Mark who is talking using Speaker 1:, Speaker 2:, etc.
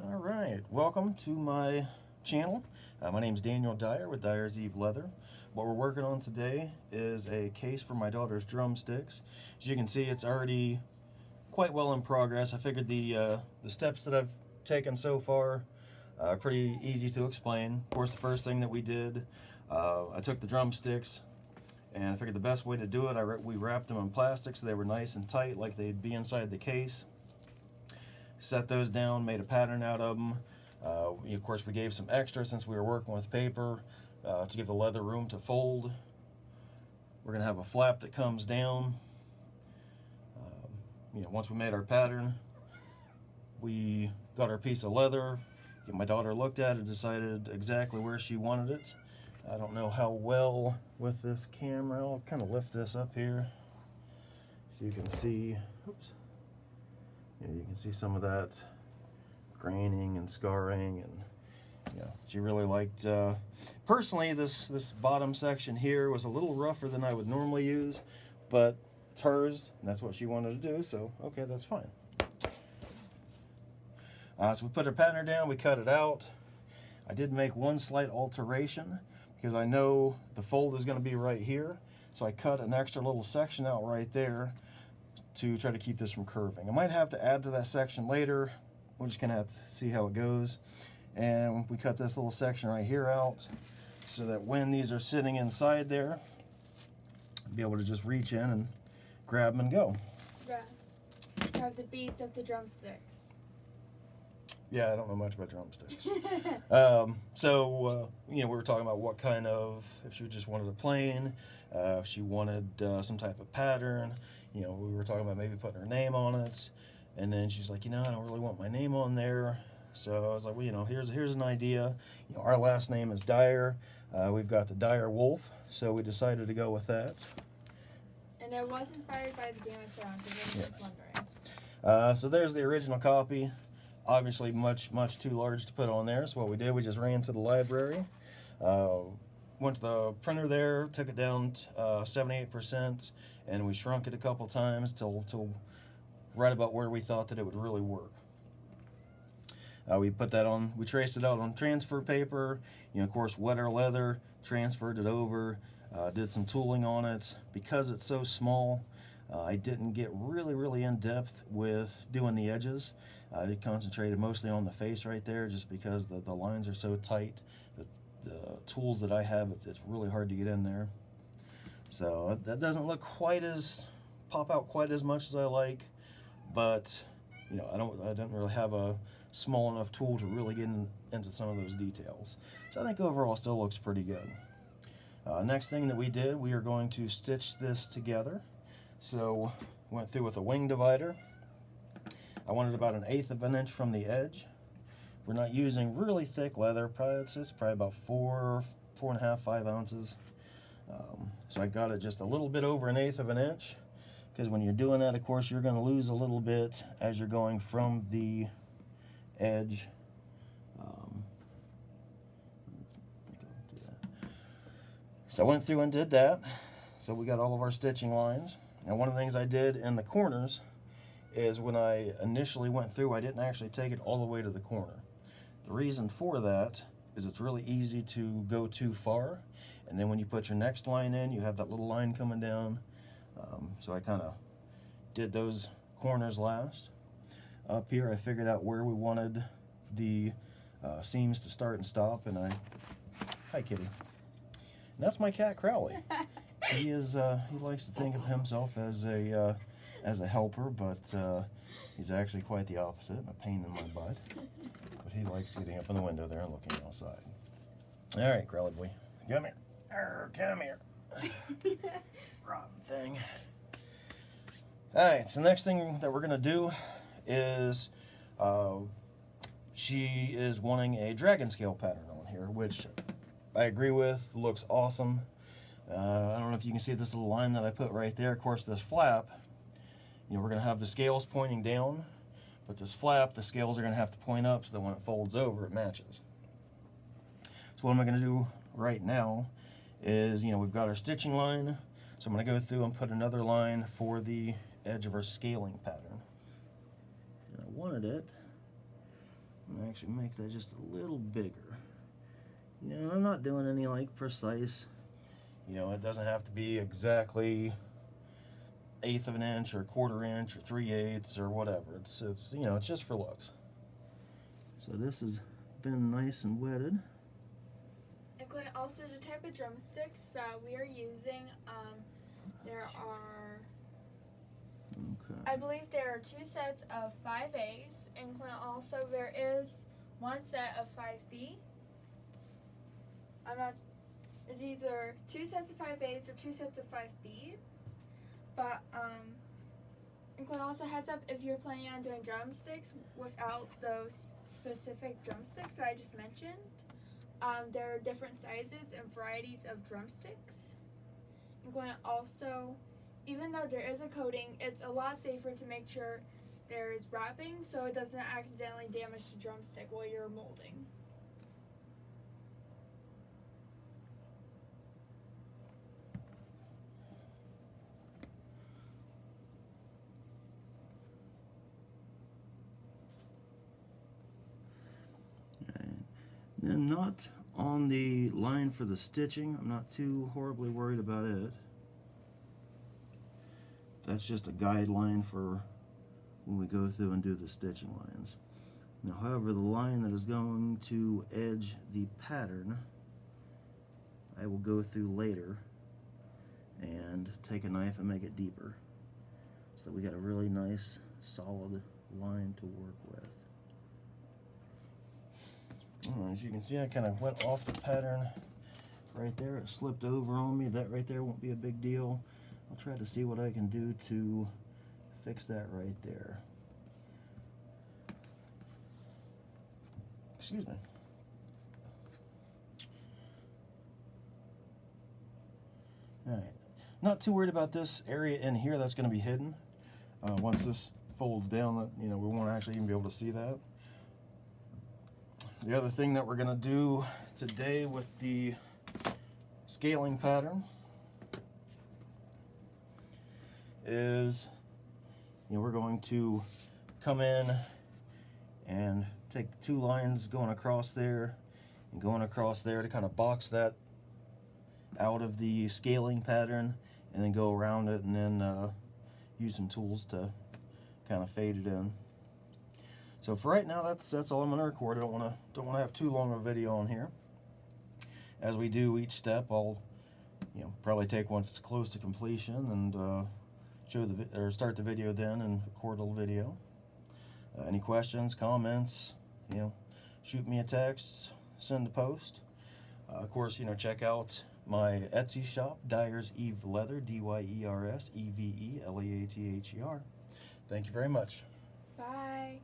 Speaker 1: All right, welcome to my channel. My name is Daniel Dyer with Dyer's Eve Leather. What we're working on today is a case for my daughter's drumsticks. As you can see, it's already quite well in progress. I figured the steps that I've taken so far are pretty easy to explain. Of course, the first thing that we did, I took the drumsticks and I figured the best way to do it, we wrapped them in plastic so they were nice and tight like they'd be inside the case. Set those down, made a pattern out of them. Of course, we gave some extra since we were working with paper to give the leather room to fold. We're going to have a flap that comes down. Once we made our pattern, we got our piece of leather. My daughter looked at it, decided exactly where she wanted it. I don't know how well with this camera. I'll kind of lift this up here so you can see. Oops. You can see some of that graining and scarring, and she really liked. Personally, this bottom section here was a little rougher than I would normally use, but it's hers, and that's what she wanted to do. So okay, that's fine. So we put our pattern down, we cut it out. I did make one slight alteration because I know the fold is going to be right here, so I cut an extra little section out right there to try to keep this from curving. I might have to add to that section later. We're just gonna have to see how it goes. And we cut this little section right here out so that when these are sitting inside there, I'll be able to just reach in and grab them and go.
Speaker 2: Grab the beads of the drumsticks.
Speaker 1: Yeah, I don't know much about drumsticks. We were talking about what kind of, if she just wanted a plain, if she wanted some type of pattern. We were talking about maybe putting her name on it, and then she's like, I don't really want my name on there. So I was like, well, here's an idea. Our last name is Dyer. We've got the Dyer Wolf, so we decided to go with that.
Speaker 2: And it was inspired by the Game of Thrones, if anyone's wondering.
Speaker 1: So there's the original copy. Obviously, much too large to put on there. So what we did, we just ran to the library. Went to the printer there, took it down 78%, and we shrunk it a couple times till right about where we thought that it would really work. We put that on, we traced it out on transfer paper, of course wet our leather, transferred it over, did some tooling on it. Because it's so small, I didn't get really in depth with doing the edges. I concentrated mostly on the face right there just because the lines are so tight. The tools that I have, it's really hard to get in there. So that doesn't look pop out quite as much as I like, but I didn't really have a small enough tool to really get into some of those details. So I think overall it still looks pretty good. Next thing that we did, we are going to stitch this together. So went through with a wing divider. I wanted about 1/8 of an inch from the edge. We're not using really thick leather. It's probably about 4.5, 5 ounces. So I got it just a little bit over 1/8 of an inch, because when you're doing that, of course, you're going to lose a little bit as you're going from the edge. So I went through and did that. So we got all of our stitching lines. And one of the things I did in the corners is when I initially went through, I didn't actually take it all the way to the corner. The reason for that is it's really easy to go too far, and then when you put your next line in, you have that little line coming down. So I kind of did those corners last. Up here, I figured out where we wanted the seams to start and stop, and hi kitty. And that's my cat Crowley. He likes to think of himself as a helper, but he's actually quite the opposite, a pain in my butt. But he likes getting up in the window there and looking outside. All right, Crowley boy, come here. Come here. Rotten thing. All right, so the next thing that we're gonna do is she is wanting a dragon scale pattern on here, which I agree with, looks awesome. I don't know if you can see this little line that I put right there. Of course, this flap, we're going to have the scales pointing down, but this flap, the scales are going to have to point up so that when it folds over, it matches. So what am I going to do right now is, we've got our stitching line, so I'm going to go through and put another line for the edge of our scaling pattern. And I wanted it I'm gonna actually make that just a little bigger. You know, I'm not doing any like precise, you know, it doesn't have to be exactly 1/8 of an inch or 1/4 inch or 3/8 or whatever. It's you know, it's just for looks. So this has been nice and wetted.
Speaker 2: And Clint, also the type of drumsticks that we are using, there are,
Speaker 1: Okay.
Speaker 2: I believe there are 2 sets of 5As, and Clint, also there is 1 set of 5B. I'm not, it's either 2 sets of 5As or 2 sets of 5Bs. But, and Clint, also heads up, if you're planning on doing drumsticks without those specific drumsticks that I just mentioned, there are different sizes and varieties of drumsticks. And Clint, also, even though there is a coating, it's a lot safer to make sure there is wrapping so it doesn't accidentally damage the drumstick while you're molding.
Speaker 1: Then not on the line for the stitching. I'm not too horribly worried about it. That's just a guideline for when we go through and do the stitching lines. Now, however, the line that is going to edge the pattern, I will go through later and take a knife and make it deeper so that we got a really nice solid line to work with. As you can see, I kind of went off the pattern right there. It slipped over on me. That right there won't be a big deal. I'll try to see what I can do to fix that right there. Excuse me. Alright. Not too worried about this area in here that's going to be hidden. Once this folds down, you know, we won't actually even be able to see that. The other thing that we're going to do today with the scaling pattern is, you know, we're going to come in and take 2 lines going across there and going across there to kind of box that out of the scaling pattern, and then go around it and then use some tools to kind of fade it in. So for right now, that's all I'm going to record. I don't want to have too long of a video on here. As we do each step, I'll, you know, probably take once it's close to completion and start the video then and record a little video. Any questions, comments, you know, shoot me a text, send a post. Of course, you know, check out my Etsy shop, Dyer's Eve Leather, DYERS EVE LEATHER. Thank you very much.
Speaker 2: Bye.